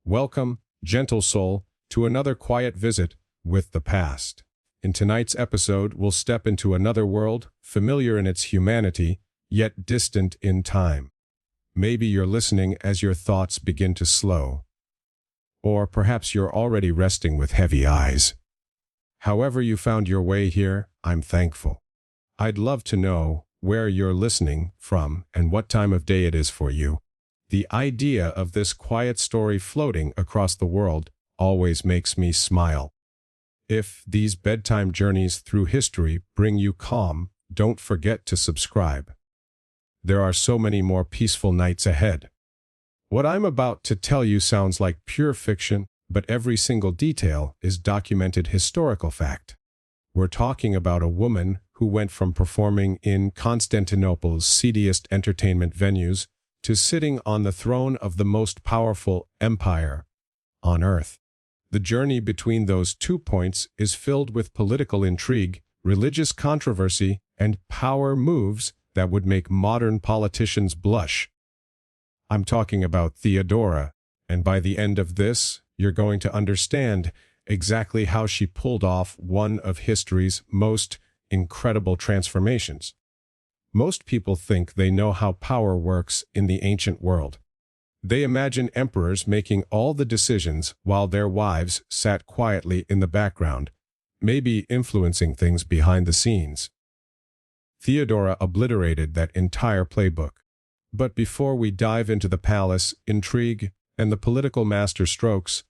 Welcome, gentle soul, to another quiet visit with the past. In tonight's episode, we'll step into another world, familiar in its humanity, yet distant in time. Maybe you're listening as your thoughts begin to slow. Or perhaps you're already resting with heavy eyes. However you found your way here, I'm thankful. I'd love to know where you're listening from and what time of day it is for you. The idea of this quiet story floating across the world always makes me smile. If these bedtime journeys through history bring you calm, don't forget to subscribe. There are so many more peaceful nights ahead. What I'm about to tell you sounds like pure fiction, but every single detail is documented historical fact. We're talking about a woman who went from performing in Constantinople's seediest entertainment venues to sitting on the throne of the most powerful empire on earth. The journey between those 2 points is filled with political intrigue, religious controversy, and power moves that would make modern politicians blush. I'm talking about Theodora, and by the end of this, you're going to understand exactly how she pulled off one of history's most incredible transformations. Most people think they know how power works in the ancient world. They imagine emperors making all the decisions while their wives sat quietly in the background, maybe influencing things behind the scenes. Theodora obliterated that entire playbook. But before we dive into the palace, intrigue, and the political master strokes,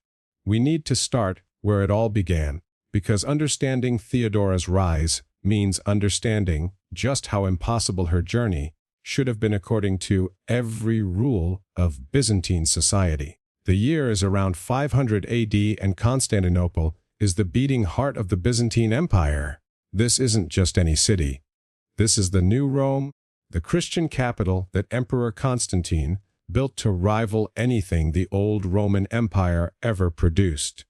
we need to start where it all began, because understanding Theodora's rise means understanding just how impossible her journey should have been according to every rule of Byzantine society. The year is around 500 AD and Constantinople is the beating heart of the Byzantine Empire. This isn't just any city. This is the new Rome, the Christian capital that Emperor Constantine built to rival anything the old Roman Empire ever produced.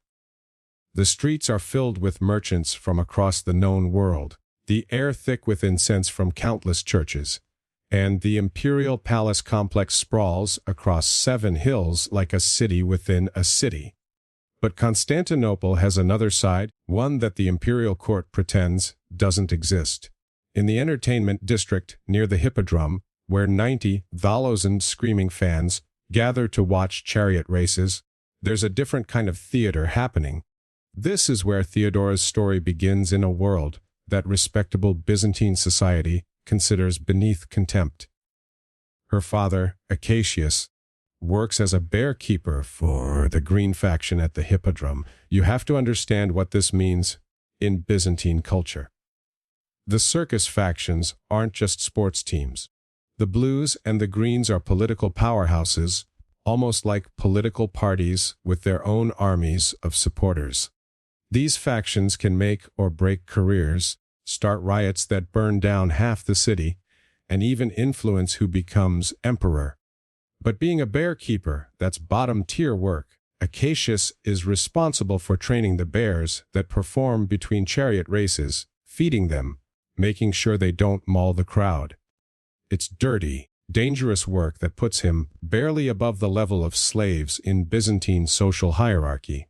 The streets are filled with merchants from across the known world, the air thick with incense from countless churches, and the imperial palace complex sprawls across 7 hills like a city within a city. But Constantinople has another side, one that the imperial court pretends doesn't exist. In the entertainment district near the Hippodrome, where 90,000 screaming fans gather to watch chariot races, there's a different kind of theater happening. This is where Theodora's story begins in a world that respectable Byzantine society considers beneath contempt. Her father, Acacius, works as a bear keeper for the green faction at the Hippodrome. You have to understand what this means in Byzantine culture. The circus factions aren't just sports teams. The blues and the greens are political powerhouses, almost like political parties with their own armies of supporters. These factions can make or break careers, start riots that burn down half the city, and even influence who becomes emperor. But being a bear keeper, that's bottom-tier work. Acacius is responsible for training the bears that perform between chariot races, feeding them, making sure they don't maul the crowd. It's dirty, dangerous work that puts him barely above the level of slaves in Byzantine social hierarchy.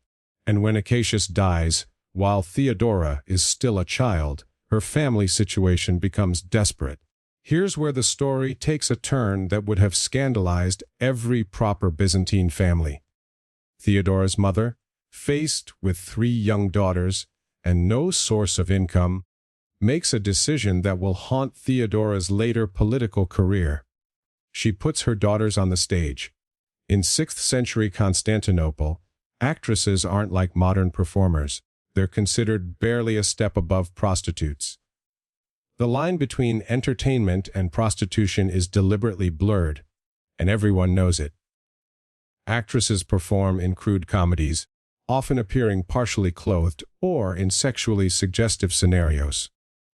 And when Acacius dies, while Theodora is still a child, her family situation becomes desperate. Here's where the story takes a turn that would have scandalized every proper Byzantine family. Theodora's mother, faced with 3 young daughters and no source of income, makes a decision that will haunt Theodora's later political career. She puts her daughters on the stage. In 6th century Constantinople, actresses aren't like modern performers. They're considered barely a step above prostitutes. The line between entertainment and prostitution is deliberately blurred, and everyone knows it. Actresses perform in crude comedies, often appearing partially clothed or in sexually suggestive scenarios.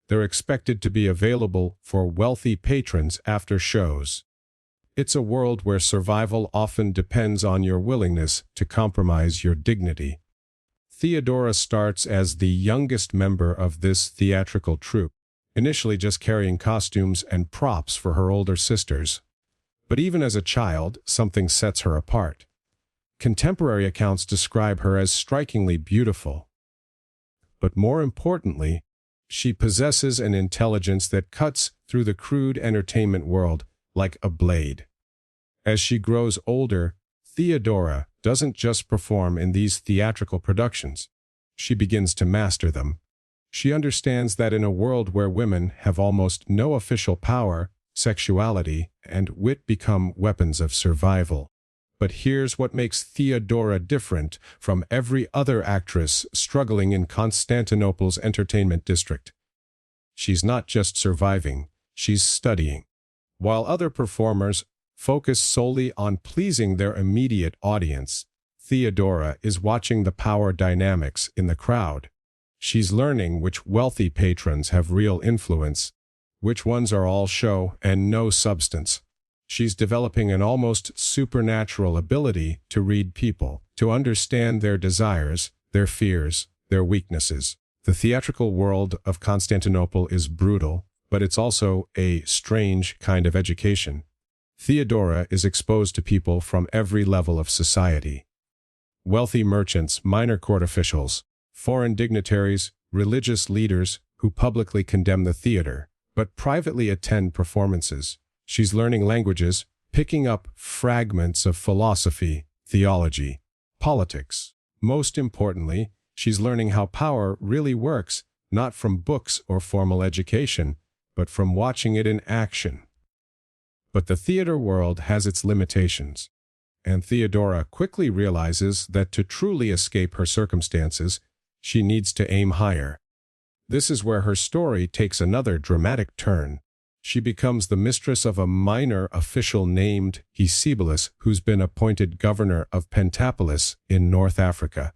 They're expected to be available for wealthy patrons after shows. It's a world where survival often depends on your willingness to compromise your dignity. Theodora starts as the youngest member of this theatrical troupe, initially just carrying costumes and props for her older sisters. But even as a child, something sets her apart. Contemporary accounts describe her as strikingly beautiful. But more importantly, she possesses an intelligence that cuts through the crude entertainment world like a blade. As she grows older, Theodora doesn't just perform in these theatrical productions. She begins to master them. She understands that in a world where women have almost no official power, sexuality and wit become weapons of survival. But here's what makes Theodora different from every other actress struggling in Constantinople's entertainment district. She's not just surviving, she's studying. While other performers focus solely on pleasing their immediate audience, Theodora is watching the power dynamics in the crowd. She's learning which wealthy patrons have real influence, which ones are all show and no substance. She's developing an almost supernatural ability to read people, to understand their desires, their fears, their weaknesses. The theatrical world of Constantinople is brutal, but it's also a strange kind of education. Theodora is exposed to people from every level of society. Wealthy merchants, minor court officials, foreign dignitaries, religious leaders who publicly condemn the theater, but privately attend performances. She's learning languages, picking up fragments of philosophy, theology, politics. Most importantly, she's learning how power really works, not from books or formal education, but from watching it in action. But the theater world has its limitations, and Theodora quickly realizes that to truly escape her circumstances, she needs to aim higher. This is where her story takes another dramatic turn. She becomes the mistress of a minor official named Hesibulus, who's been appointed governor of Pentapolis in North Africa.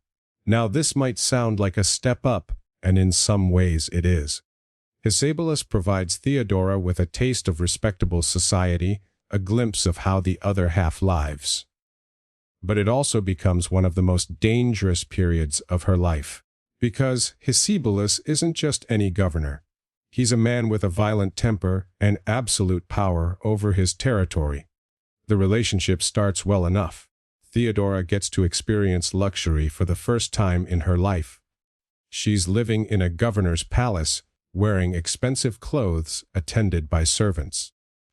Now this might sound like a step up, and in some ways it is. Hesibulus provides Theodora with a taste of respectable society, a glimpse of how the other half lives. But it also becomes one of the most dangerous periods of her life. Because Hesibulus isn't just any governor. He's a man with a violent temper and absolute power over his territory. The relationship starts well enough. Theodora gets to experience luxury for the first time in her life. She's living in a governor's palace, wearing expensive clothes attended by servants.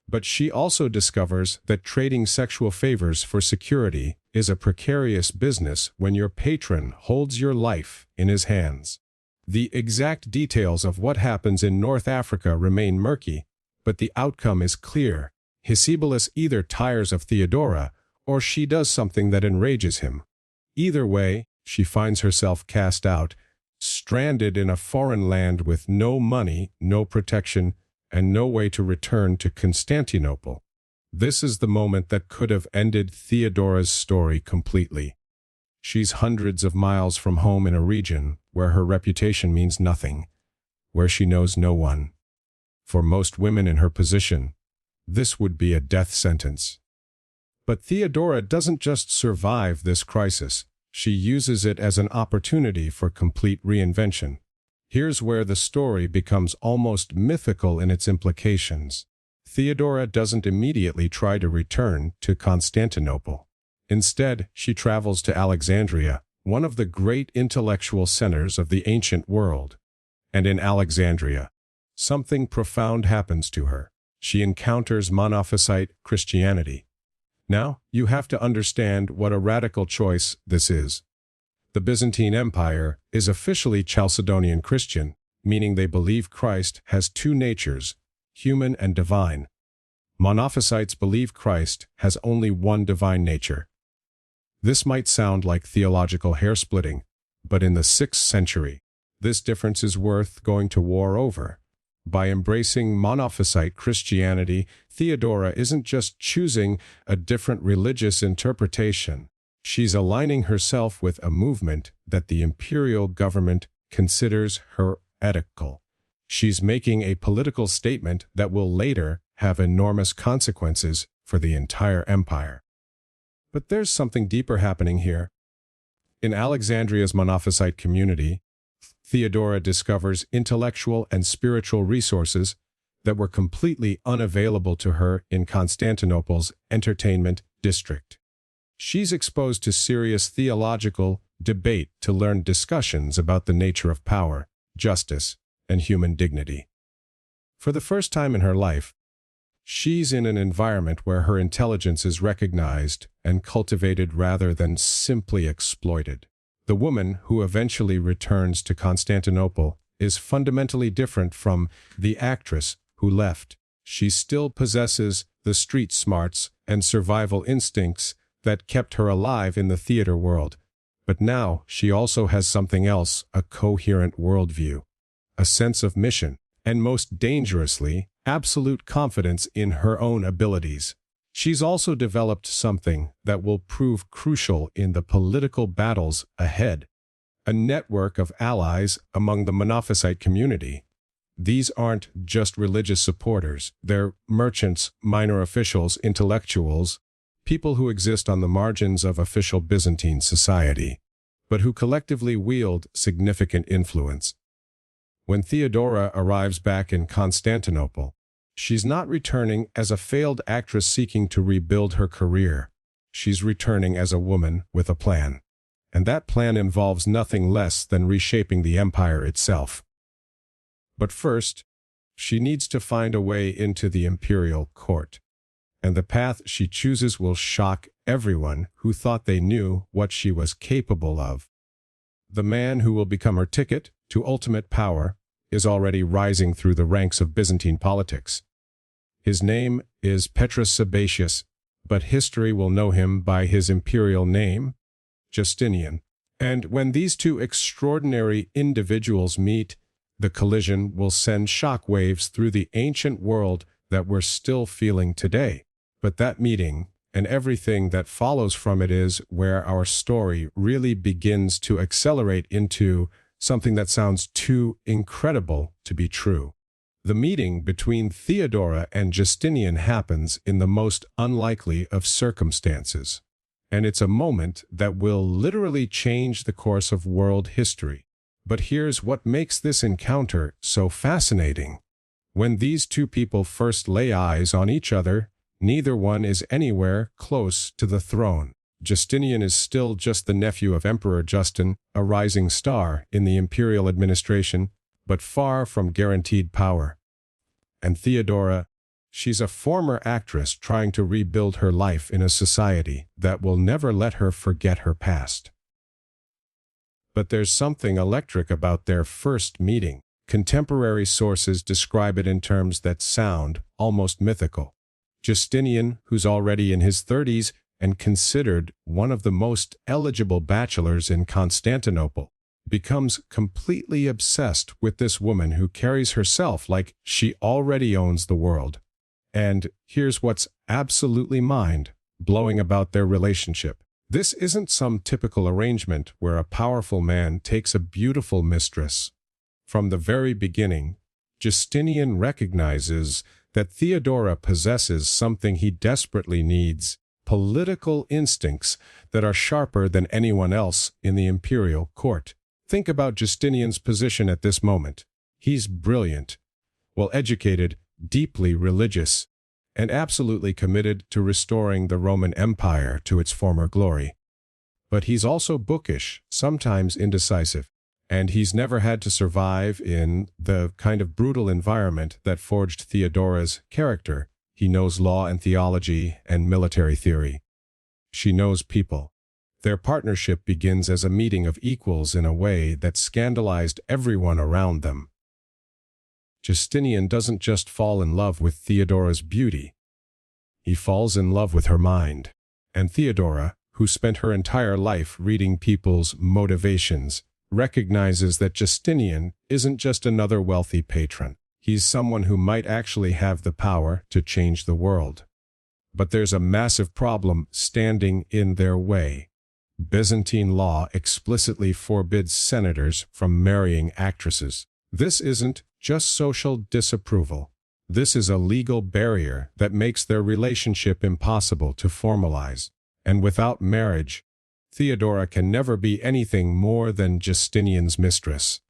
But she also discovers that trading sexual favors for security is a precarious business when your patron holds your life in his hands. The exact details of what happens in North Africa remain murky, but the outcome is clear. Hesibulus either tires of Theodora, or she does something that enrages him. Either way, she finds herself cast out, stranded in a foreign land with no money, no protection, and no way to return to Constantinople. This is the moment that could have ended Theodora's story completely. She's hundreds of miles from home in a region where her reputation means nothing, where she knows no one. For most women in her position, this would be a death sentence. But Theodora doesn't just survive this crisis, she uses it as an opportunity for complete reinvention. Here's where the story becomes almost mythical in its implications. Theodora doesn't immediately try to return to Constantinople. Instead, she travels to Alexandria, one of the great intellectual centers of the ancient world. And in Alexandria, something profound happens to her. She encounters Monophysite Christianity. Now, you have to understand what a radical choice this is. The Byzantine Empire is officially Chalcedonian Christian, meaning they believe Christ has two natures, human and divine. Monophysites believe Christ has only one divine nature. This might sound like theological hair-splitting, but in the 6th century, this difference is worth going to war over. By embracing Monophysite Christianity, Theodora isn't just choosing a different religious interpretation. She's aligning herself with a movement that the imperial government considers heretical. She's making a political statement that will later have enormous consequences for the entire empire. But there's something deeper happening here. In Alexandria's Monophysite community, Theodora discovers intellectual and spiritual resources that were completely unavailable to her in Constantinople's entertainment district. She's exposed to serious theological debate to learn discussions about the nature of power, justice, and human dignity. For the first time in her life, she's in an environment where her intelligence is recognized and cultivated rather than simply exploited. The woman who eventually returns to Constantinople is fundamentally different from the actress who left. She still possesses the street smarts and survival instincts that kept her alive in the theater world. But now she also has something else, a coherent worldview, a sense of mission, and most dangerously, absolute confidence in her own abilities. She's also developed something that will prove crucial in the political battles ahead, a network of allies among the Monophysite community. These aren't just religious supporters, they're merchants, minor officials, intellectuals, people who exist on the margins of official Byzantine society, but who collectively wield significant influence. When Theodora arrives back in Constantinople, she's not returning as a failed actress seeking to rebuild her career. She's returning as a woman with a plan. And that plan involves nothing less than reshaping the empire itself. But first, she needs to find a way into the imperial court. And the path she chooses will shock everyone who thought they knew what she was capable of. The man who will become her ticket to ultimate power is already rising through the ranks of Byzantine politics. His name is Petrus Sabatius, but history will know him by his imperial name, Justinian. And when these two extraordinary individuals meet, the collision will send shockwaves through the ancient world that we're still feeling today. But that meeting, and everything that follows from it, is where our story really begins to accelerate into something that sounds too incredible to be true. The meeting between Theodora and Justinian happens in the most unlikely of circumstances, and it's a moment that will literally change the course of world history. But here's what makes this encounter so fascinating. When these two people first lay eyes on each other, neither one is anywhere close to the throne. Justinian is still just the nephew of Emperor Justin, a rising star in the imperial administration, but far from guaranteed power. And Theodora, she's a former actress trying to rebuild her life in a society that will never let her forget her past. But there's something electric about their first meeting. Contemporary sources describe it in terms that sound almost mythical. Justinian, who's already in his 30s, and considered one of the most eligible bachelors in Constantinople, becomes completely obsessed with this woman who carries herself like she already owns the world. And here's what's absolutely mind-blowing about their relationship. This isn't some typical arrangement where a powerful man takes a beautiful mistress. From the very beginning, Justinian recognizes that Theodora possesses something he desperately needs: political instincts that are sharper than anyone else in the imperial court. Think about Justinian's position at this moment. He's brilliant, well-educated, deeply religious, and absolutely committed to restoring the Roman Empire to its former glory. But he's also bookish, sometimes indecisive, and he's never had to survive in the kind of brutal environment that forged Theodora's character. He knows law and theology and military theory. She knows people. Their partnership begins as a meeting of equals in a way that scandalized everyone around them. Justinian doesn't just fall in love with Theodora's beauty. He falls in love with her mind. And Theodora, who spent her entire life reading people's motivations, recognizes that Justinian isn't just another wealthy patron. He's someone who might actually have the power to change the world. But there's a massive problem standing in their way. Byzantine law explicitly forbids senators from marrying actresses. This isn't just social disapproval. This is a legal barrier that makes their relationship impossible to formalize. And without marriage, Theodora can never be anything more than Justinian's mistress.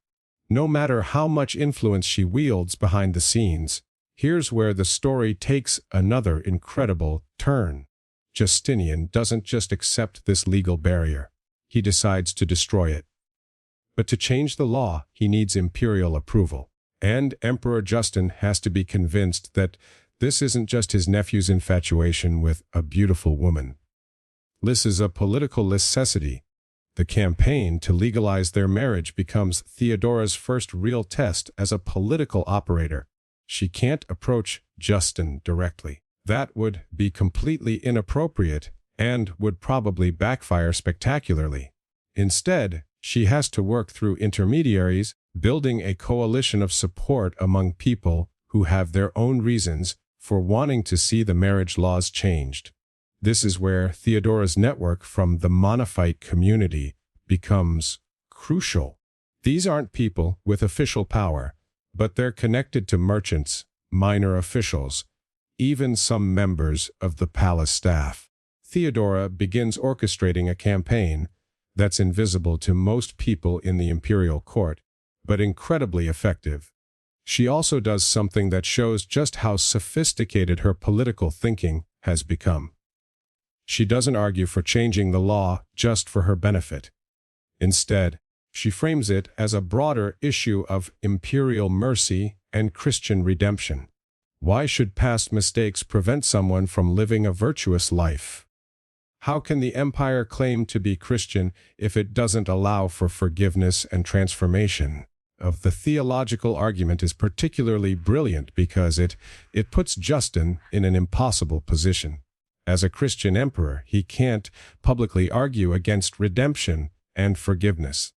No matter how much influence she wields behind the scenes, here's where the story takes another incredible turn. Justinian doesn't just accept this legal barrier. He decides to destroy it. But to change the law, he needs imperial approval. And Emperor Justin has to be convinced that this isn't just his nephew's infatuation with a beautiful woman. This is a political necessity. The campaign to legalize their marriage becomes Theodora's first real test as a political operator. She can't approach Justin directly. That would be completely inappropriate and would probably backfire spectacularly. Instead, she has to work through intermediaries, building a coalition of support among people who have their own reasons for wanting to see the marriage laws changed. This is where Theodora's network from the Monophite community becomes crucial. These aren't people with official power, but they're connected to merchants, minor officials, even some members of the palace staff. Theodora begins orchestrating a campaign that's invisible to most people in the imperial court, but incredibly effective. She also does something that shows just how sophisticated her political thinking has become. She doesn't argue for changing the law just for her benefit. Instead, she frames it as a broader issue of imperial mercy and Christian redemption. Why should past mistakes prevent someone from living a virtuous life? How can the empire claim to be Christian if it doesn't allow for forgiveness and transformation? The theological argument is particularly brilliant because it puts Justin in an impossible position. As a Christian emperor, he can't publicly argue against redemption and forgiveness.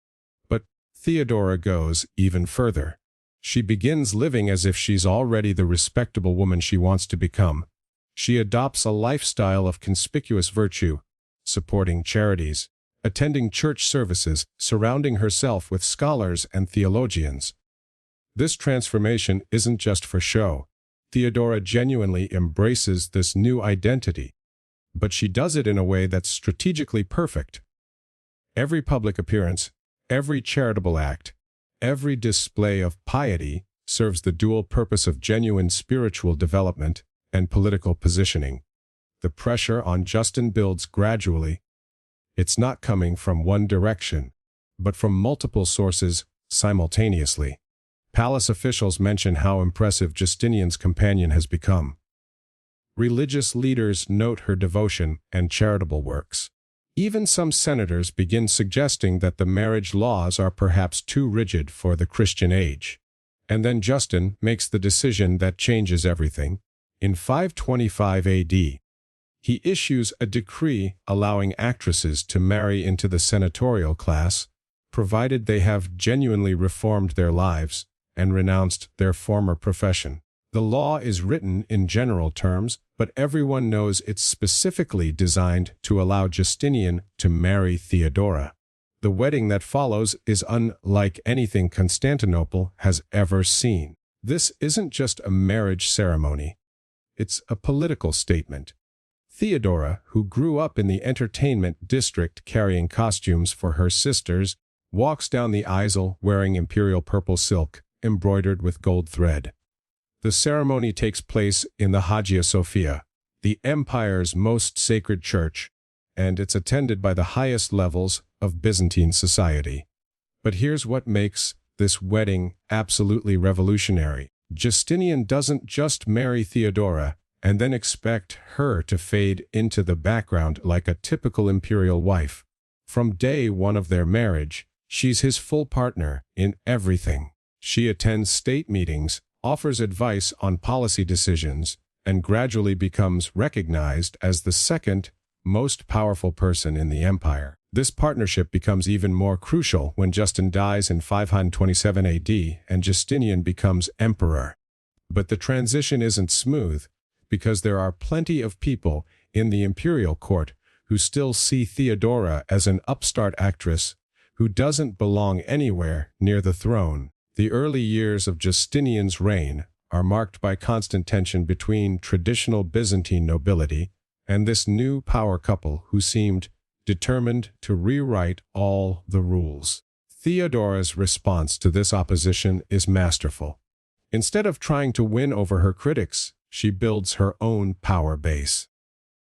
But Theodora goes even further. She begins living as if she's already the respectable woman she wants to become. She adopts a lifestyle of conspicuous virtue, supporting charities, attending church services, surrounding herself with scholars and theologians. This transformation isn't just for show. Theodora genuinely embraces this new identity, but she does it in a way that's strategically perfect. Every public appearance, every charitable act, every display of piety serves the dual purpose of genuine spiritual development and political positioning. The pressure on Justin builds gradually. It's not coming from one direction, but from multiple sources simultaneously. Palace officials mention how impressive Justinian's companion has become. Religious leaders note her devotion and charitable works. Even some senators begin suggesting that the marriage laws are perhaps too rigid for the Christian age. And then Justin makes the decision that changes everything. In 525 AD, he issues a decree allowing actresses to marry into the senatorial class, provided they have genuinely reformed their lives and renounced their former profession. The law is written in general terms, but everyone knows it's specifically designed to allow Justinian to marry Theodora. The wedding that follows is unlike anything Constantinople has ever seen. This isn't just a marriage ceremony. It's a political statement. Theodora, who grew up in the entertainment district carrying costumes for her sisters, walks down the aisle wearing imperial purple silk, embroidered with gold thread. The ceremony takes place in the Hagia Sophia, the empire's most sacred church, and it's attended by the highest levels of Byzantine society. But here's what makes this wedding absolutely revolutionary. Justinian doesn't just marry Theodora and then expect her to fade into the background like a typical imperial wife. From day one of their marriage, she's his full partner in everything. She attends state meetings, offers advice on policy decisions, and gradually becomes recognized as the second most powerful person in the empire. This partnership becomes even more crucial when Justin dies in 527 AD and Justinian becomes emperor. But the transition isn't smooth, because there are plenty of people in the imperial court who still see Theodora as an upstart actress who doesn't belong anywhere near the throne. The early years of Justinian's reign are marked by constant tension between traditional Byzantine nobility and this new power couple who seemed determined to rewrite all the rules. Theodora's response to this opposition is masterful. Instead of trying to win over her critics, she builds her own power base.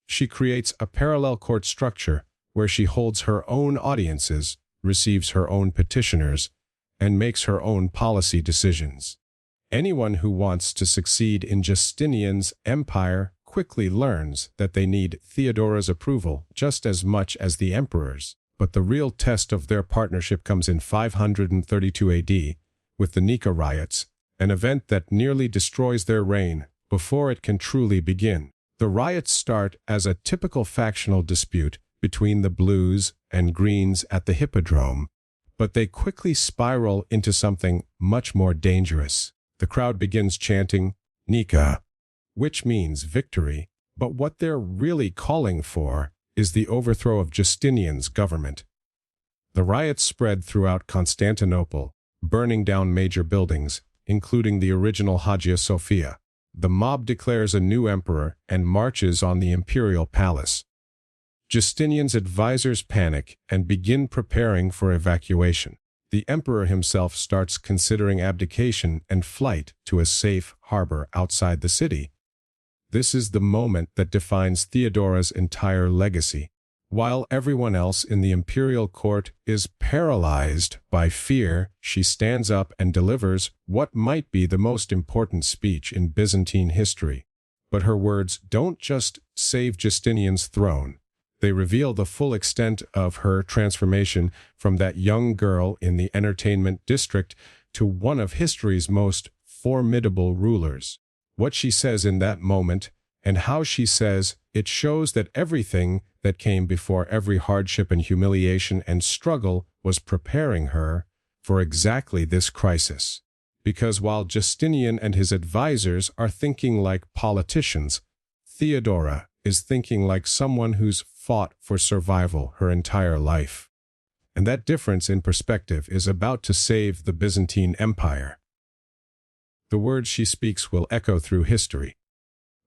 She creates a parallel court structure where she holds her own audiences, receives her own petitioners, and makes her own policy decisions. Anyone who wants to succeed in Justinian's empire quickly learns that they need Theodora's approval just as much as the emperor's. But the real test of their partnership comes in 532 AD, with the Nika riots, an event that nearly destroys their reign before it can truly begin. The riots start as a typical factional dispute between the blues and greens at the Hippodrome, but they quickly spiral into something much more dangerous. The crowd begins chanting, Nika, which means victory, but what they're really calling for is the overthrow of Justinian's government. The riots spread throughout Constantinople, burning down major buildings, including the original Hagia Sophia. The mob declares a new emperor and marches on the imperial palace. Justinian's advisors panic and begin preparing for evacuation. The emperor himself starts considering abdication and flight to a safe harbor outside the city. This is the moment that defines Theodora's entire legacy. While everyone else in the imperial court is paralyzed by fear, she stands up and delivers what might be the most important speech in Byzantine history. But her words don't just save Justinian's throne. They reveal the full extent of her transformation from that young girl in the entertainment district to one of history's most formidable rulers. What she says in that moment, and how she says it, shows that everything that came before, every hardship and humiliation and struggle, was preparing her for exactly this crisis. Because while Justinian and his advisors are thinking like politicians, Theodora is thinking like someone who's fought for survival her entire life. And that difference in perspective is about to save the Byzantine Empire. The words she speaks will echo through history.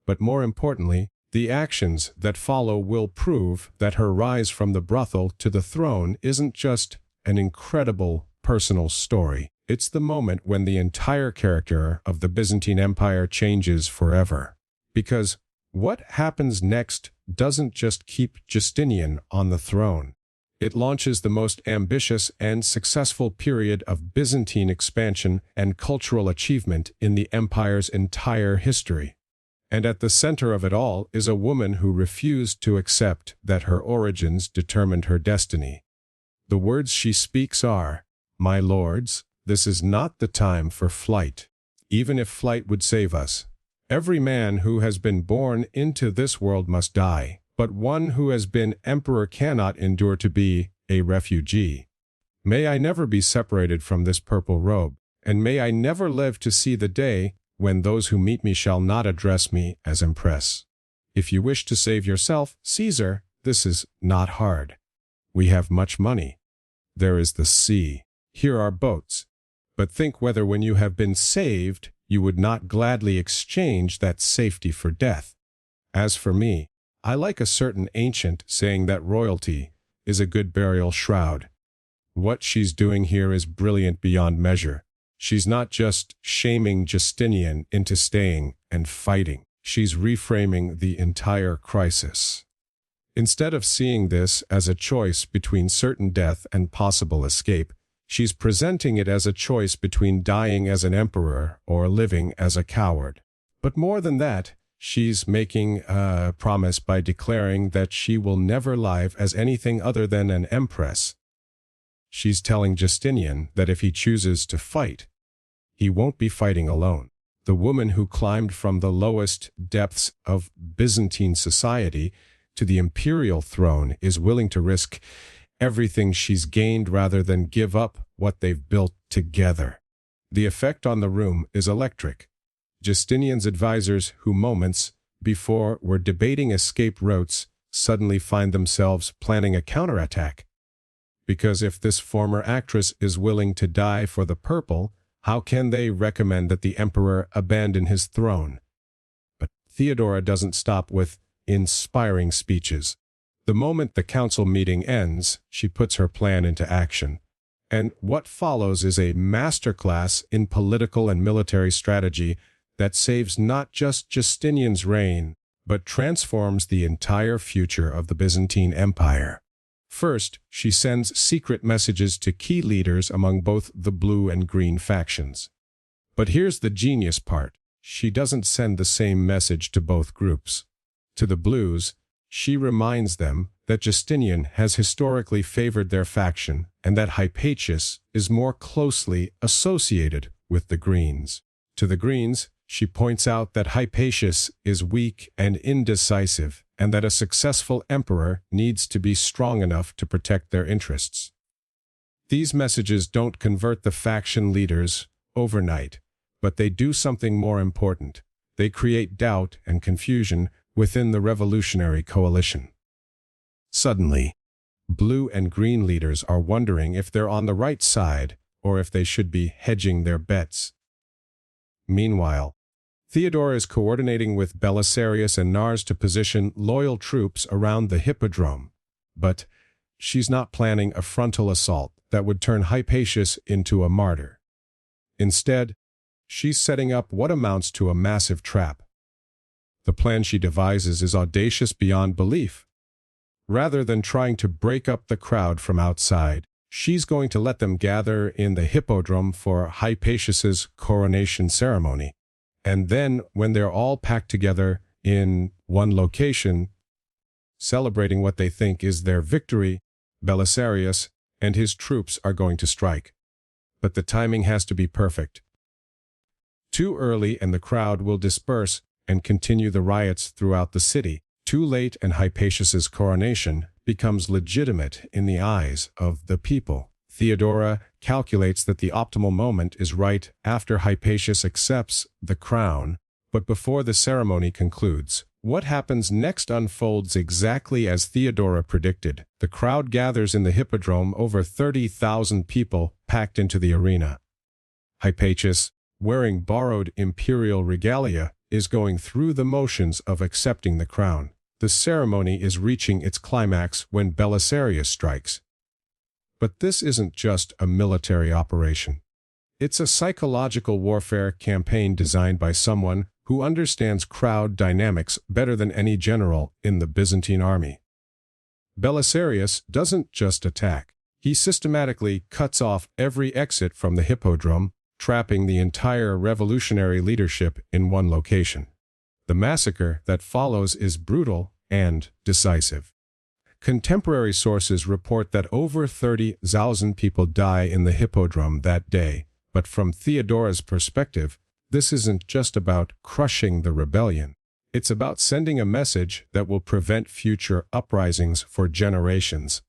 But more importantly, the actions that follow will prove that her rise from the brothel to the throne isn't just an incredible personal story. It's the moment when the entire character of the Byzantine Empire changes forever. Because what happens next doesn't just keep Justinian on the throne. It launches the most ambitious and successful period of Byzantine expansion and cultural achievement in the empire's entire history. And at the center of it all is a woman who refused to accept that her origins determined her destiny. The words she speaks are, "My lords, this is not the time for flight. Even if flight would save us. Every man who has been born into this world must die, but one who has been emperor cannot endure to be a refugee. May I never be separated from this purple robe, and may I never live to see the day when those who meet me shall not address me as Empress. If you wish to save yourself, Caesar, this is not hard. We have much money. There is the sea. Here are boats. But think whether when you have been saved, you would not gladly exchange that safety for death. As for me, I like a certain ancient saying that royalty is a good burial shroud. What she's doing here is brilliant beyond measure. She's not just shaming Justinian into staying and fighting. She's reframing the entire crisis. Instead of seeing this as a choice between certain death and possible escape, she's presenting it as a choice between dying as an emperor or living as a coward. But more than that, she's making a promise by declaring that she will never live as anything other than an empress. She's telling Justinian that if he chooses to fight, he won't be fighting alone. The woman who climbed from the lowest depths of Byzantine society to the imperial throne is willing to risk everything she's gained rather than give up what they've built together. The effect on the room is electric. Justinian's advisors, who moments before were debating escape routes, suddenly find themselves planning a counterattack. Because if this former actress is willing to die for the purple, how can they recommend that the emperor abandon his throne? But Theodora doesn't stop with inspiring speeches. The moment the council meeting ends, she puts her plan into action. And what follows is a masterclass in political and military strategy that saves not just Justinian's reign, but transforms the entire future of the Byzantine Empire. First, she sends secret messages to key leaders among both the blue and green factions. But here's the genius part. She doesn't send the same message to both groups. To the blues, she reminds them that Justinian has historically favored their faction and that Hypatia is more closely associated with the greens. To the greens, she points out that Hypatia is weak and indecisive, and that a successful emperor needs to be strong enough to protect their interests. These messages don't convert the faction leaders overnight, but they do something more important. They create doubt and confusion within the revolutionary coalition. Suddenly, blue and green leaders are wondering if they're on the right side or if they should be hedging their bets. Meanwhile, Theodora is coordinating with Belisarius and Nars to position loyal troops around the hippodrome, but she's not planning a frontal assault that would turn Hypatia into a martyr. Instead, she's setting up what amounts to a massive trap. The plan she devises is audacious beyond belief. Rather than trying to break up the crowd from outside, she's going to let them gather in the hippodrome for Hypatia's coronation ceremony. And then, when they're all packed together in one location, celebrating what they think is their victory, Belisarius and his troops are going to strike. But the timing has to be perfect. Too early and the crowd will disperse and continue the riots throughout the city. Too late and Hypatia's coronation becomes legitimate in the eyes of the people. Theodora calculates that the optimal moment is right after Hypatia accepts the crown, but before the ceremony concludes. What happens next unfolds exactly as Theodora predicted. The crowd gathers in the hippodrome, over 30,000 people packed into the arena. Hypatia, wearing borrowed imperial regalia, is going through the motions of accepting the crown. The ceremony is reaching its climax when Belisarius strikes. But this isn't just a military operation. It's a psychological warfare campaign designed by someone who understands crowd dynamics better than any general in the Byzantine army. Belisarius doesn't just attack. He systematically cuts off every exit from the hippodrome, trapping the entire revolutionary leadership in one location. The massacre that follows is brutal and decisive. Contemporary sources report that over 30,000 people die in the hippodrome that day, but from Theodora's perspective, this isn't just about crushing the rebellion. It's about sending a message that will prevent future uprisings for generations.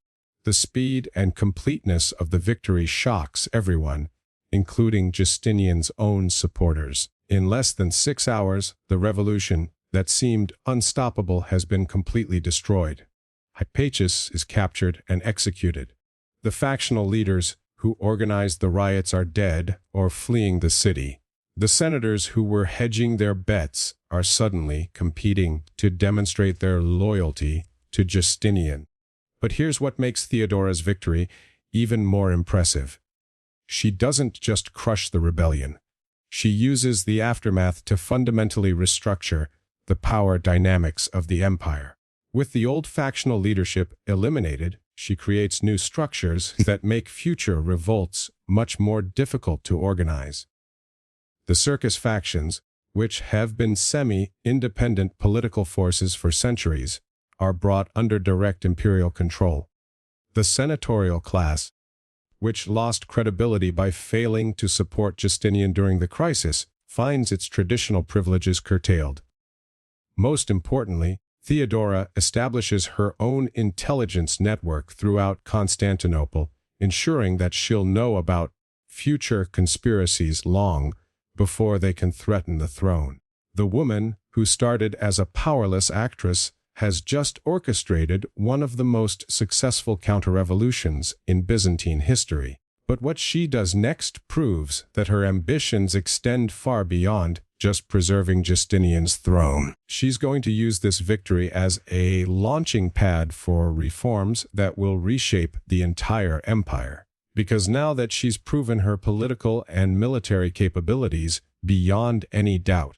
The speed and completeness of the victory shocks everyone, including Justinian's own supporters. In less than 6 hours, the revolution that seemed unstoppable has been completely destroyed. Hypatia is captured and executed. The factional leaders who organized the riots are dead or fleeing the city. The senators who were hedging their bets are suddenly competing to demonstrate their loyalty to Justinian. But here's what makes Theodora's victory even more impressive. She doesn't just crush the rebellion. She uses the aftermath to fundamentally restructure the power dynamics of the empire. With the old factional leadership eliminated, she creates new structures that make future revolts much more difficult to organize. The circus factions, which have been semi-independent political forces for centuries, are brought under direct imperial control. The senatorial class, which lost credibility by failing to support Justinian during the crisis, finds its traditional privileges curtailed. Most importantly, Theodora establishes her own intelligence network throughout Constantinople, ensuring that she'll know about future conspiracies long before they can threaten the throne. The woman, who started as a powerless actress, has just orchestrated one of the most successful counter-revolutions in Byzantine history. But what she does next proves that her ambitions extend far beyond just preserving Justinian's throne. She's going to use this victory as a launching pad for reforms that will reshape the entire empire. Because now that she's proven her political and military capabilities beyond any doubt,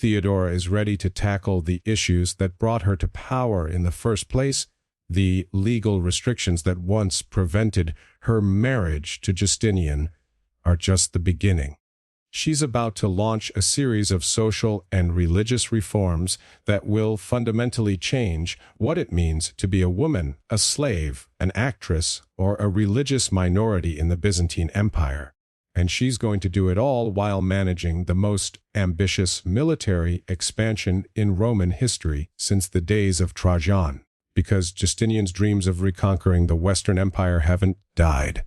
Theodora is ready to tackle the issues that brought her to power in the first place. The legal restrictions that once prevented her marriage to Justinian are just the beginning. She's about to launch a series of social and religious reforms that will fundamentally change what it means to be a woman, a slave, an actress, or a religious minority in the Byzantine Empire. And she's going to do it all while managing the most ambitious military expansion in Roman history since the days of Trajan, because Justinian's dreams of reconquering the Western Empire haven't died.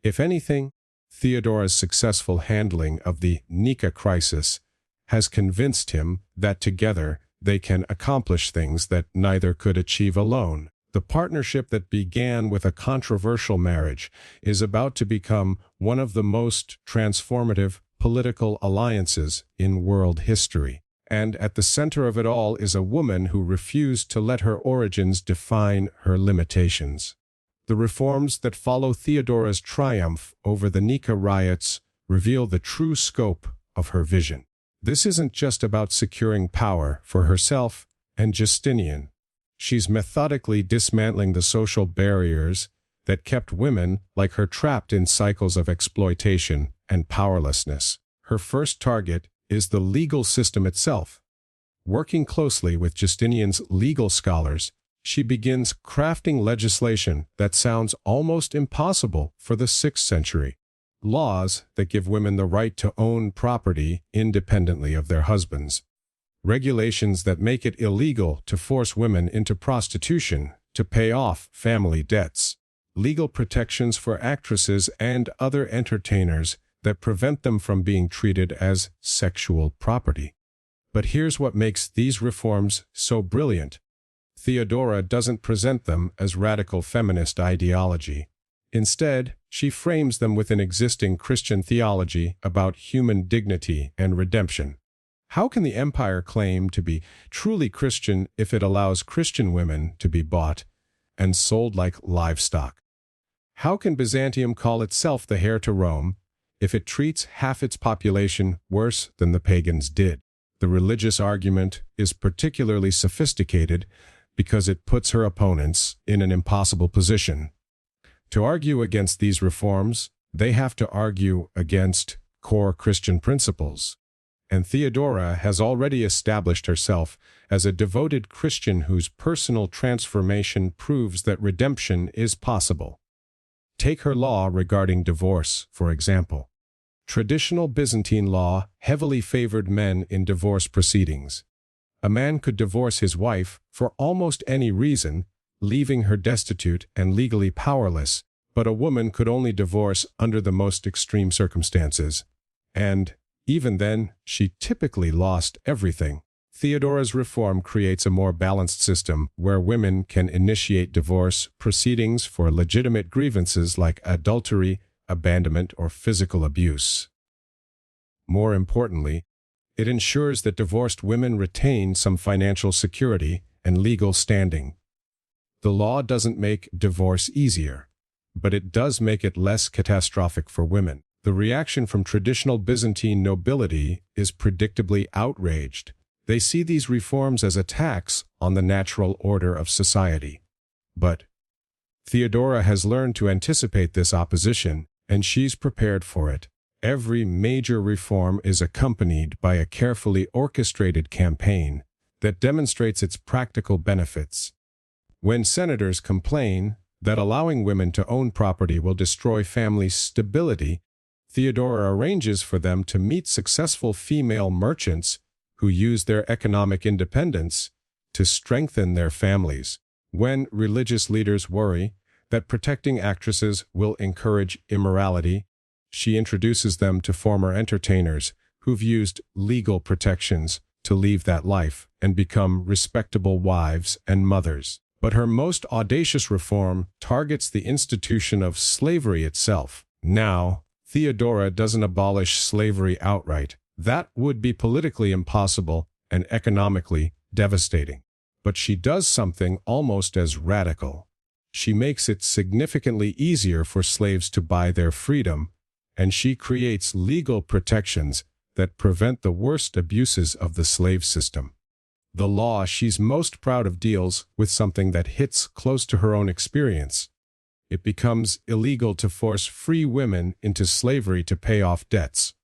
If anything, Theodora's successful handling of the Nika crisis has convinced him that together they can accomplish things that neither could achieve alone. The partnership that began with a controversial marriage is about to become one of the most transformative political alliances in world history. And at the center of it all is a woman who refused to let her origins define her limitations. The reforms that follow Theodora's triumph over the Nika riots reveal the true scope of her vision. This isn't just about securing power for herself and Justinian. She's methodically dismantling the social barriers that kept women like her trapped in cycles of exploitation and powerlessness. Her first target is the legal system itself. Working closely with Justinian's legal scholars, she begins crafting legislation that sounds almost impossible for the 6th century. Laws that give women the right to own property independently of their husbands. Regulations that make it illegal to force women into prostitution to pay off family debts. Legal protections for actresses and other entertainers that prevent them from being treated as sexual property. But here's what makes these reforms so brilliant. Theodora doesn't present them as radical feminist ideology. Instead, she frames them within existing Christian theology about human dignity and redemption. How can the empire claim to be truly Christian if it allows Christian women to be bought and sold like livestock? How can Byzantium call itself the heir to Rome if it treats half its population worse than the pagans did? The religious argument is particularly sophisticated because it puts her opponents in an impossible position. To argue against these reforms, they have to argue against core Christian principles. And Theodora has already established herself as a devoted Christian whose personal transformation proves that redemption is possible. Take her law regarding divorce, for example. Traditional Byzantine law heavily favored men in divorce proceedings. A man could divorce his wife for almost any reason, leaving her destitute and legally powerless, but a woman could only divorce under the most extreme circumstances. And, even then, she typically lost everything. Theodora's reform creates a more balanced system where women can initiate divorce proceedings for legitimate grievances like adultery, abandonment, or physical abuse. More importantly, it ensures that divorced women retain some financial security and legal standing. The law doesn't make divorce easier, but it does make it less catastrophic for women. The reaction from traditional Byzantine nobility is predictably outraged. They see these reforms as attacks on the natural order of society. But Theodora has learned to anticipate this opposition, and she's prepared for it. Every major reform is accompanied by a carefully orchestrated campaign that demonstrates its practical benefits. When senators complain that allowing women to own property will destroy family stability, Theodora arranges for them to meet successful female merchants who use their economic independence to strengthen their families. When religious leaders worry that protecting actresses will encourage immorality, she introduces them to former entertainers who've used legal protections to leave that life and become respectable wives and mothers. But her most audacious reform targets the institution of slavery itself. Now, Theodora doesn't abolish slavery outright. That would be politically impossible and economically devastating. But she does something almost as radical. She makes it significantly easier for slaves to buy their freedom, and she creates legal protections that prevent the worst abuses of the slave system. The law she's most proud of deals with something that hits close to her own experience. It becomes illegal to force free women into slavery to pay off debts.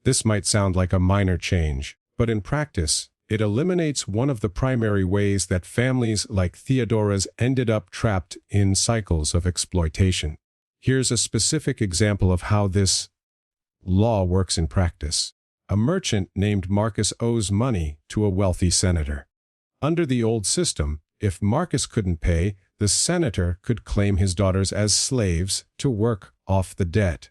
This might sound like a minor change, but in practice, it eliminates one of the primary ways that families like Theodora's ended up trapped in cycles of exploitation. Here's a specific example of how this law works in practice. A merchant named Marcus owes money to a wealthy senator. Under the old system, if Marcus couldn't pay, the senator could claim his daughters as slaves to work off the debt.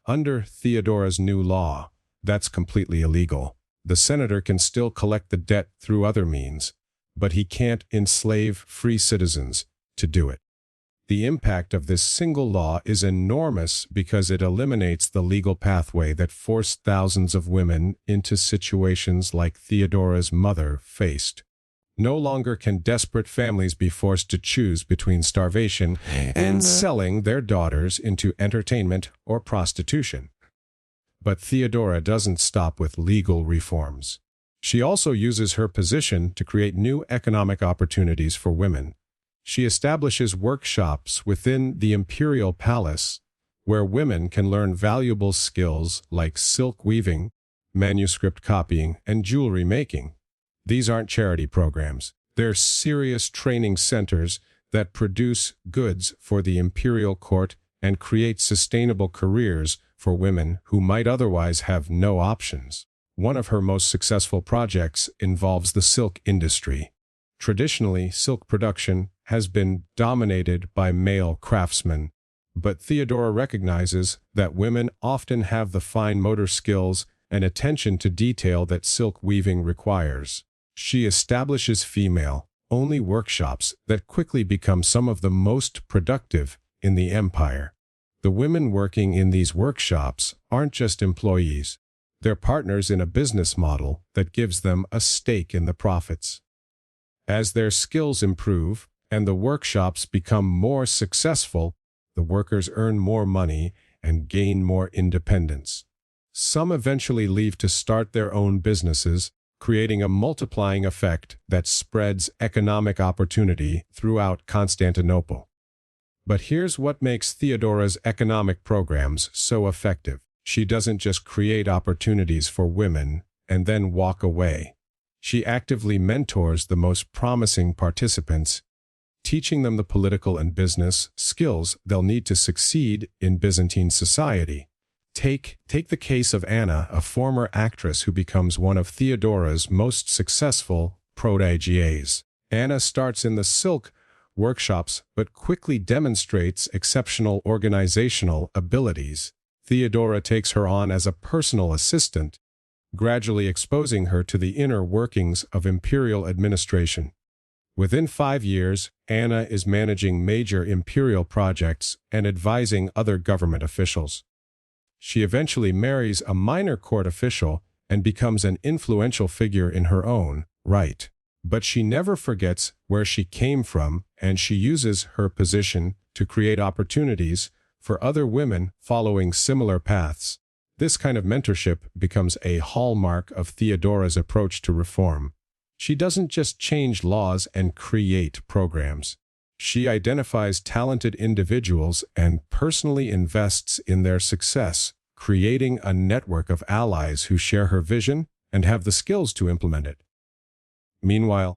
Under Theodora's new law, that's completely illegal. The senator can still collect the debt through other means, but he can't enslave free citizens to do it. The impact of this single law is enormous because it eliminates the legal pathway that forced thousands of women into situations like Theodora's mother faced. No longer can desperate families be forced to choose between starvation and selling their daughters into entertainment or prostitution. But Theodora doesn't stop with legal reforms. She also uses her position to create new economic opportunities for women. She establishes workshops within the imperial palace where women can learn valuable skills like silk weaving, manuscript copying, and jewelry making. These aren't charity programs. They're serious training centers that produce goods for the imperial court and create sustainable careers for women who might otherwise have no options. One of her most successful projects involves the silk industry. Traditionally, silk production has been dominated by male craftsmen, but Theodora recognizes that women often have the fine motor skills and attention to detail that silk weaving requires. She establishes female-only workshops that quickly become some of the most productive in the empire. The women working in these workshops aren't just employees. They're partners in a business model that gives them a stake in the profits. As their skills improve and the workshops become more successful, the workers earn more money and gain more independence. Some eventually leave to start their own businesses, creating a multiplying effect that spreads economic opportunity throughout Constantinople. But here's what makes Theodora's economic programs so effective. She doesn't just create opportunities for women and then walk away. She actively mentors the most promising participants, teaching them the political and business skills they'll need to succeed in Byzantine society. Take the case of Anna, a former actress who becomes one of Theodora's most successful proteges. Anna starts in the silk workshops but quickly demonstrates exceptional organizational abilities. Theodora takes her on as a personal assistant, gradually exposing her to the inner workings of imperial administration. Within 5 years, Anna is managing major imperial projects and advising other government officials. She eventually marries a minor court official and becomes an influential figure in her own right. But she never forgets where she came from, and she uses her position to create opportunities for other women following similar paths. This kind of mentorship becomes a hallmark of Theodora's approach to reform. She doesn't just change laws and create programs. She identifies talented individuals and personally invests in their success, creating a network of allies who share her vision and have the skills to implement it. Meanwhile,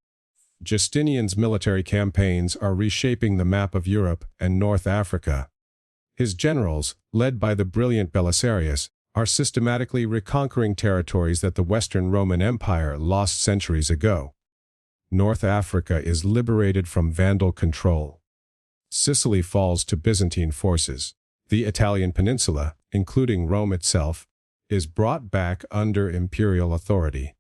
Justinian's military campaigns are reshaping the map of Europe and North Africa. His generals, led by the brilliant Belisarius, are systematically reconquering territories that the Western Roman Empire lost centuries ago. North Africa is liberated from Vandal control. Sicily falls to Byzantine forces. The Italian peninsula, including Rome itself, is brought back under imperial authority.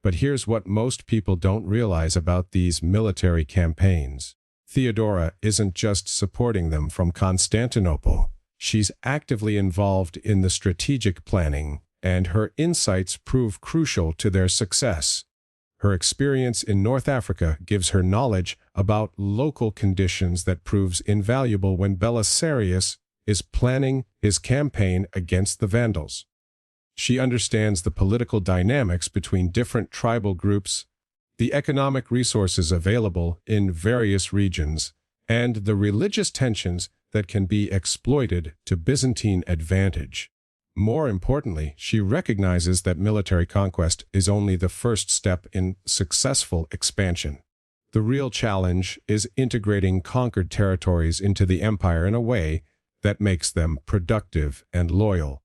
But here's what most people don't realize about these military campaigns. Theodora isn't just supporting them from Constantinople. She's actively involved in the strategic planning, and her insights prove crucial to their success. Her experience in North Africa gives her knowledge about local conditions that proves invaluable when Belisarius is planning his campaign against the Vandals. She understands the political dynamics between different tribal groups, the economic resources available in various regions, and the religious tensions that can be exploited to Byzantine advantage. More importantly, she recognizes that military conquest is only the first step in successful expansion. The real challenge is integrating conquered territories into the empire in a way that makes them productive and loyal.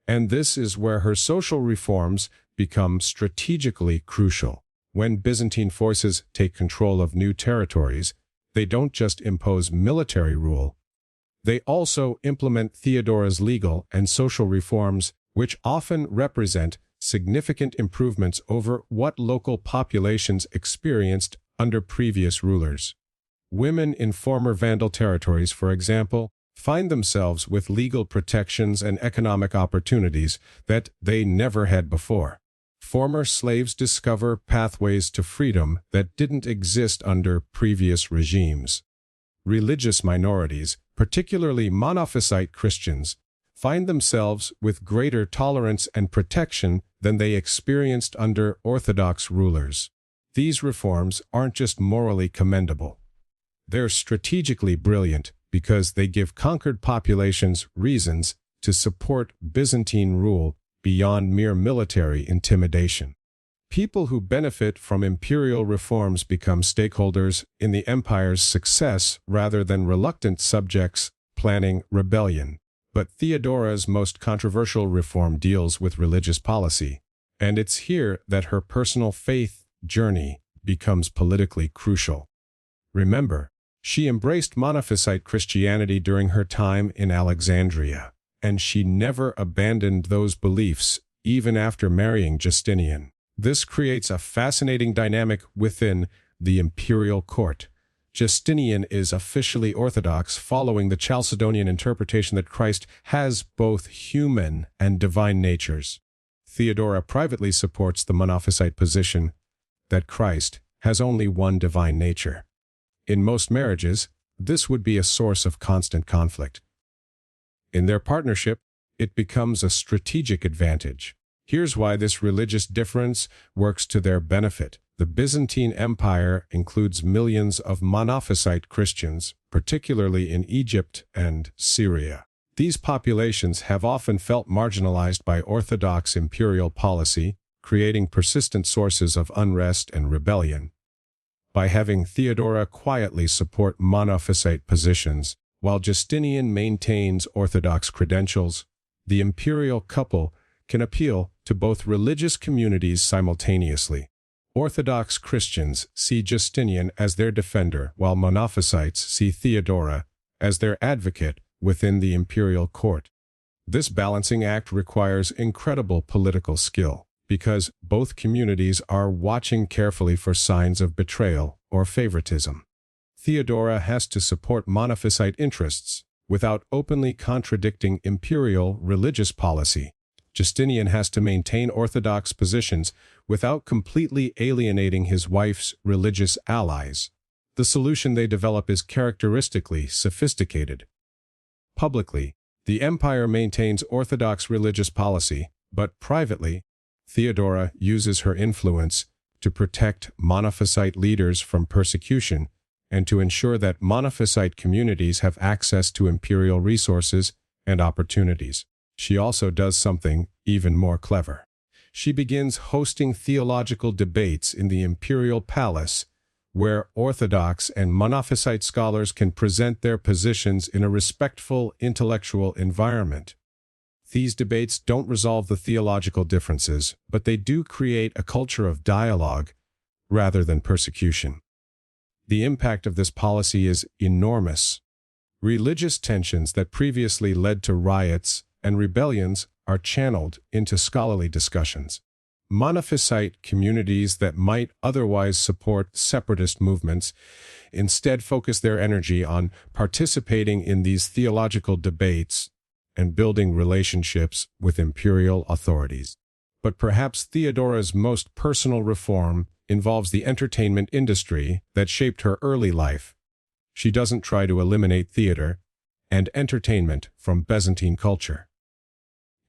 And this is where her social reforms become strategically crucial. When Byzantine forces take control of new territories, they don't just impose military rule, they also implement Theodora's legal and social reforms, which often represent significant improvements over what local populations experienced under previous rulers. Women in former Vandal territories, for example, find themselves with legal protections and economic opportunities that they never had before. Former slaves discover pathways to freedom that didn't exist under previous regimes. Religious minorities, particularly Monophysite Christians, find themselves with greater tolerance and protection than they experienced under Orthodox rulers. These reforms aren't just morally commendable. They're strategically brilliant because they give conquered populations reasons to support Byzantine rule beyond mere military intimidation. People who benefit from imperial reforms become stakeholders in the empire's success rather than reluctant subjects planning rebellion. But Theodora's most controversial reform deals with religious policy, and it's here that her personal faith journey becomes politically crucial. Remember, she embraced Monophysite Christianity during her time in Alexandria, and she never abandoned those beliefs even after marrying Justinian. This creates a fascinating dynamic within the imperial court. Justinian is officially Orthodox, following the Chalcedonian interpretation that Christ has both human and divine natures. Theodora privately supports the Monophysite position that Christ has only one divine nature. In most marriages, this would be a source of constant conflict. In their partnership, it becomes a strategic advantage. Here's why this religious difference works to their benefit. The Byzantine Empire includes millions of Monophysite Christians, particularly in Egypt and Syria. These populations have often felt marginalized by Orthodox imperial policy, creating persistent sources of unrest and rebellion. By having Theodora quietly support Monophysite positions, while Justinian maintains Orthodox credentials, the imperial couple can appeal to both religious communities simultaneously. Orthodox Christians see Justinian as their defender, while Monophysites see Theodora as their advocate within the imperial court. This balancing act requires incredible political skill, because both communities are watching carefully for signs of betrayal or favoritism. Theodora has to support Monophysite interests without openly contradicting imperial religious policy. Justinian has to maintain Orthodox positions without completely alienating his wife's religious allies. The solution they develop is characteristically sophisticated. Publicly, the empire maintains Orthodox religious policy, but privately, Theodora uses her influence to protect Monophysite leaders from persecution and to ensure that Monophysite communities have access to imperial resources and opportunities. She also does something even more clever. She begins hosting theological debates in the imperial palace, where Orthodox and Monophysite scholars can present their positions in a respectful intellectual environment. These debates don't resolve the theological differences, but they do create a culture of dialogue rather than persecution. The impact of this policy is enormous. Religious tensions that previously led to riots and rebellions are channeled into scholarly discussions. Monophysite communities that might otherwise support separatist movements instead focus their energy on participating in these theological debates and building relationships with imperial authorities. But perhaps Theodora's most personal reform involves the entertainment industry that shaped her early life. She doesn't try to eliminate theater and entertainment from Byzantine culture.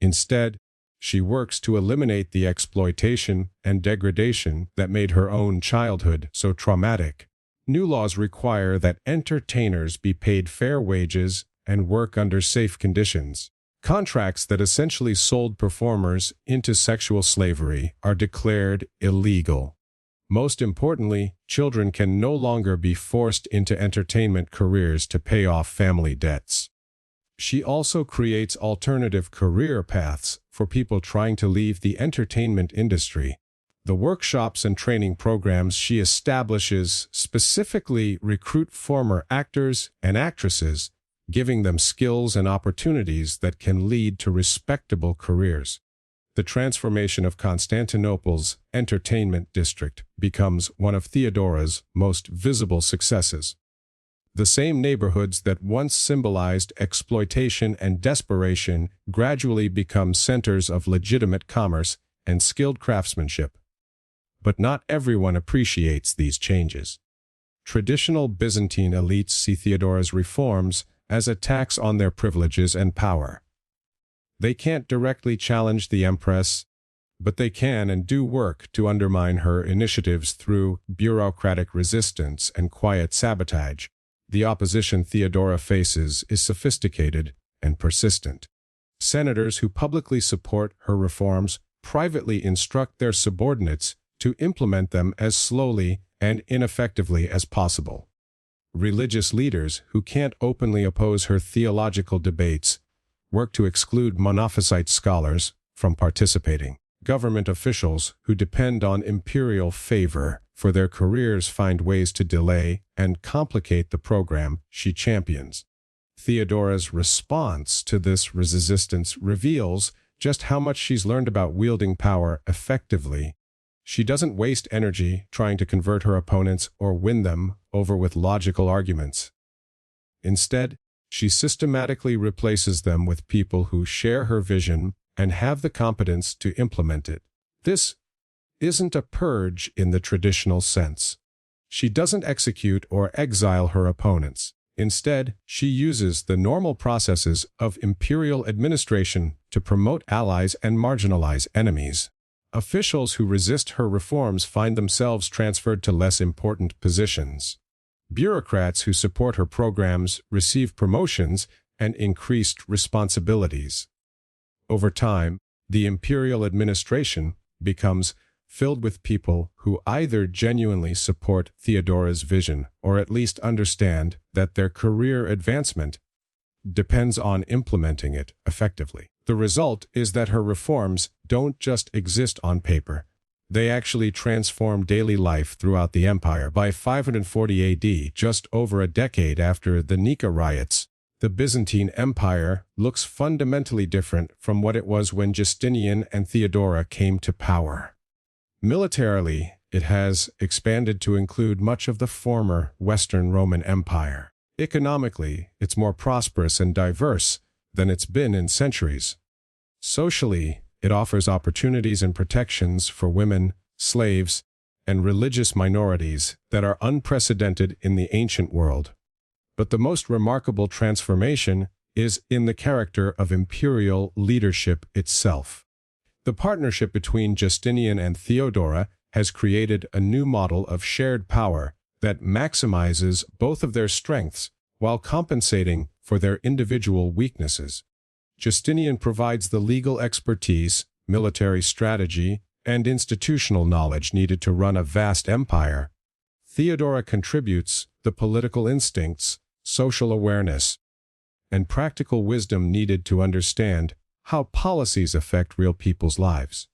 Instead, She works to eliminate the exploitation and degradation that made her own childhood so traumatic. New laws require that entertainers be paid fair wages and work under safe conditions. Contracts that essentially sold performers into sexual slavery are declared illegal. Most importantly, children can no longer be forced into entertainment careers to pay off family debts. She also creates alternative career paths for people trying to leave the entertainment industry. The workshops and training programs she establishes specifically recruit former actors and actresses, giving them skills and opportunities that can lead to respectable careers. The transformation of Constantinople's entertainment district becomes one of Theodora's most visible successes. The same neighborhoods that once symbolized exploitation and desperation gradually become centers of legitimate commerce and skilled craftsmanship. But not everyone appreciates these changes. Traditional Byzantine elites see Theodora's reforms as attacks on their privileges and power. They can't directly challenge the Empress, but they can and do work to undermine her initiatives through bureaucratic resistance and quiet sabotage. The opposition Theodora faces is sophisticated and persistent. Senators who publicly support her reforms privately instruct their subordinates to implement them as slowly and ineffectively as possible. Religious leaders who can't openly oppose her theological debates work to exclude Monophysite scholars from participating. Government officials who depend on imperial favor for their careers find ways to delay and complicate the program she champions. Theodora's response to this resistance reveals just how much she's learned about wielding power effectively. She doesn't waste energy trying to convert her opponents or win them over with logical arguments. Instead, she systematically replaces them with people who share her vision and have the competence to implement it. This isn't a purge in the traditional sense. She doesn't execute or exile her opponents. Instead, she uses the normal processes of imperial administration to promote allies and marginalize enemies. Officials who resist her reforms find themselves transferred to less important positions. Bureaucrats who support her programs receive promotions and increased responsibilities. Over time, the imperial administration becomes filled with people who either genuinely support Theodora's vision or at least understand that their career advancement depends on implementing it effectively. The result is that her reforms don't just exist on paper. They actually transform daily life throughout the empire. By 540 AD, just over a decade after the Nika riots, the Byzantine Empire looks fundamentally different from what it was when Justinian and Theodora came to power. Militarily, it has expanded to include much of the former Western Roman Empire. Economically, it's more prosperous and diverse than it's been in centuries. Socially, it offers opportunities and protections for women, slaves, and religious minorities that are unprecedented in the ancient world. But the most remarkable transformation is in the character of imperial leadership itself. The partnership between Justinian and Theodora has created a new model of shared power that maximizes both of their strengths while compensating for their individual weaknesses. Justinian provides the legal expertise, military strategy, and institutional knowledge needed to run a vast empire. Theodora contributes the political instincts, social awareness, and practical wisdom needed to understand how policies affect real people's lives.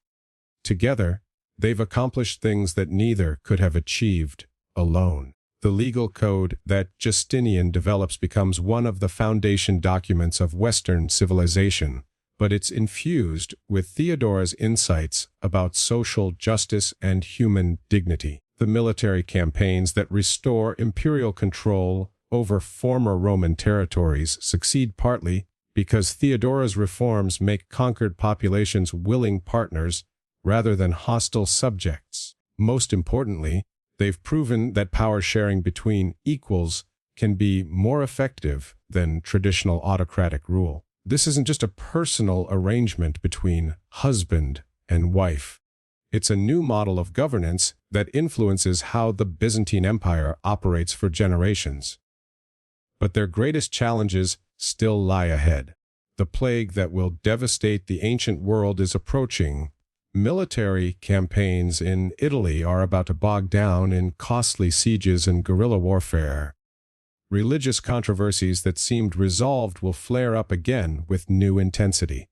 Together, they've accomplished things that neither could have achieved alone. The legal code that Justinian develops becomes one of the foundation documents of Western civilization, but it's infused with Theodora's insights about social justice and human dignity. The military campaigns that restore imperial control over former Roman territories succeed partly because Theodora's reforms make conquered populations willing partners rather than hostile subjects. Most importantly, they've proven that power sharing between equals can be more effective than traditional autocratic rule. This isn't just a personal arrangement between husband and wife. It's a new model of governance that influences how the Byzantine Empire operates for generations. But their greatest challenges still lie ahead. The plague that will devastate the ancient world is approaching. Military campaigns in Italy are about to bog down in costly sieges and guerrilla warfare. Religious controversies that seemed resolved will flare up again with new intensity.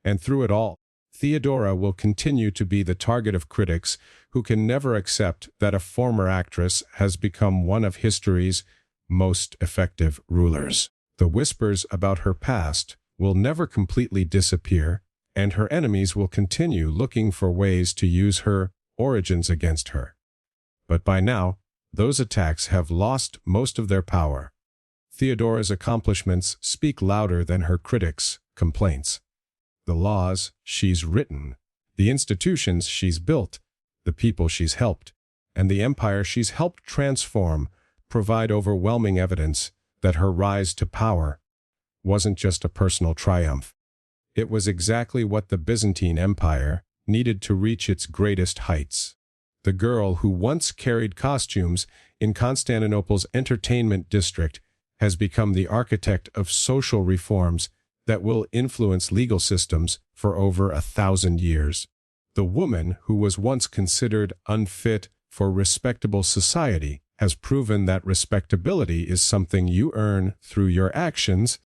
And through it all, Theodora will continue to be the target of critics who can never accept that a former actress has become one of history's most effective rulers. The whispers about her past will never completely disappear, and her enemies will continue looking for ways to use her origins against her. But by now, those attacks have lost most of their power. Theodora's accomplishments speak louder than her critics' complaints. The laws she's written, the institutions she's built, the people she's helped, and the empire she's helped transform provide overwhelming evidence that her rise to power wasn't just a personal triumph. It was exactly what the Byzantine Empire needed to reach its greatest heights. The girl who once carried costumes in Constantinople's entertainment district has become the architect of social reforms that will influence legal systems for over 1,000 years. The woman who was once considered unfit for respectable society has proven that respectability is something you earn through your actions